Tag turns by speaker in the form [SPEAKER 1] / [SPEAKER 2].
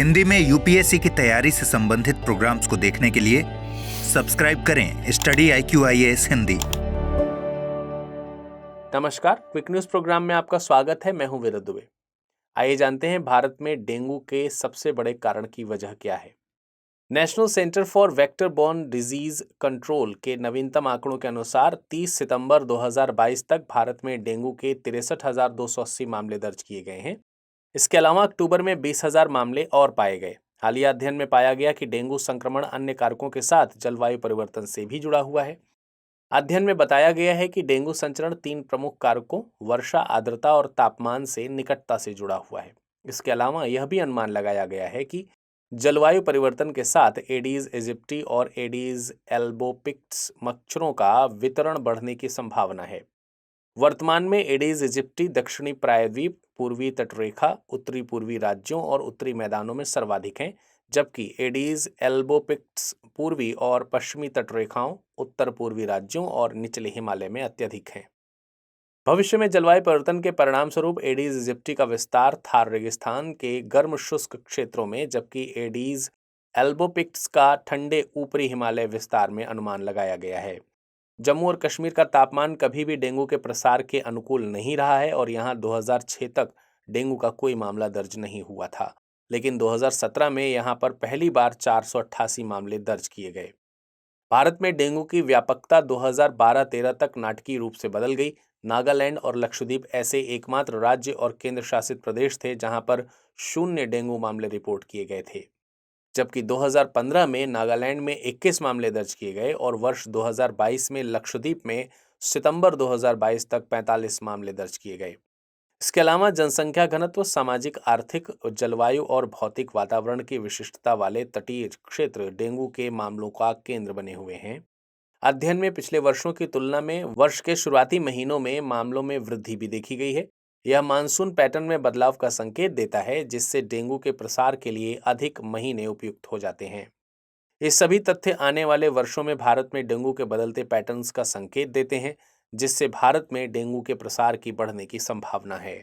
[SPEAKER 1] हिंदी में यूपीएससी की तैयारी से संबंधित प्रोग्राम्स को देखने के लिए सब्सक्राइब करें स्टडी IQIAS हिंदी।
[SPEAKER 2] नमस्कार, क्विक न्यूज प्रोग्राम में आपका स्वागत है। मैं हूं वीर दुबे। आइए जानते हैं भारत में डेंगू के सबसे बड़े कारण की वजह क्या है। National centre for vector borne disease control के नवीनतम आंकड़ों के अनुसार 30 सितंबर 2022 तक भारत में डेंगू के 63,280 मामले दर्ज किए गए हैं। इसके अलावा अक्टूबर में 20,000 मामले और पाए गए। हालिया अध्ययन में पाया गया कि डेंगू संक्रमण अन्य कारकों के साथ जलवायु परिवर्तन से भी जुड़ा हुआ है। अध्ययन में बताया गया है कि डेंगू संचरण 3 प्रमुख कारकों वर्षा, आर्द्रता और तापमान से निकटता से जुड़ा हुआ है। इसके अलावा यह भी अनुमान लगाया गया है कि जलवायु परिवर्तन के साथ एडीज इजिप्टी और एडीज एल्बोपिक्स मच्छरों का वितरण बढ़ने की संभावना है। वर्तमान में एडीज इजिप्टी दक्षिणी प्रायद्वीप, पूर्वी तटरेखा, उत्तरी पूर्वी राज्यों और उत्तरी मैदानों में सर्वाधिक हैं, जबकि एडीज एल्बोपिक्स पूर्वी और पश्चिमी तटरेखाओं, उत्तर पूर्वी राज्यों और निचले हिमालय में अत्यधिक हैं। भविष्य में जलवायु परिवर्तन के परिणाम स्वरूप एडीज इजिप्टी का विस्तार थार रेगिस्तान के गर्म शुष्क क्षेत्रों में, जबकि एडीज एल्बोपिक्स का ठंडे ऊपरी हिमालय विस्तार में अनुमान लगाया गया है। जम्मू और कश्मीर का तापमान कभी भी डेंगू के प्रसार के अनुकूल नहीं रहा है और यहाँ 2006 तक डेंगू का कोई मामला दर्ज नहीं हुआ था, लेकिन 2017 में यहाँ पर पहली बार 488 मामले दर्ज किए गए। भारत में डेंगू की व्यापकता 2012-13 तक नाटकीय रूप से बदल गई। नागालैंड और लक्षद्वीप ऐसे एकमात्र राज्य और केंद्र शासित प्रदेश थे जहां पर 0 डेंगू मामले रिपोर्ट किए गए थे, जबकि 2015 में नागालैंड में 21 मामले दर्ज किए गए और वर्ष 2022 में लक्षद्वीप में सितंबर 2022 तक 45 मामले दर्ज किए गए। इसके अलावा जनसंख्या घनत्व, सामाजिक, आर्थिक, जलवायु और भौतिक वातावरण की विशिष्टता वाले तटीय क्षेत्र डेंगू के मामलों का केंद्र बने हुए हैं। अध्ययन में पिछले वर्षों की तुलना में वर्ष के शुरुआती महीनों में मामलों में वृद्धि भी देखी गई है। यह मानसून पैटर्न में बदलाव का संकेत देता है, जिससे डेंगू के प्रसार के लिए अधिक महीने उपयुक्त हो जाते हैं। ये सभी तथ्य आने वाले वर्षों में भारत में डेंगू के बदलते पैटर्न्स का संकेत देते हैं, जिससे भारत में डेंगू के प्रसार की बढ़ने की संभावना है।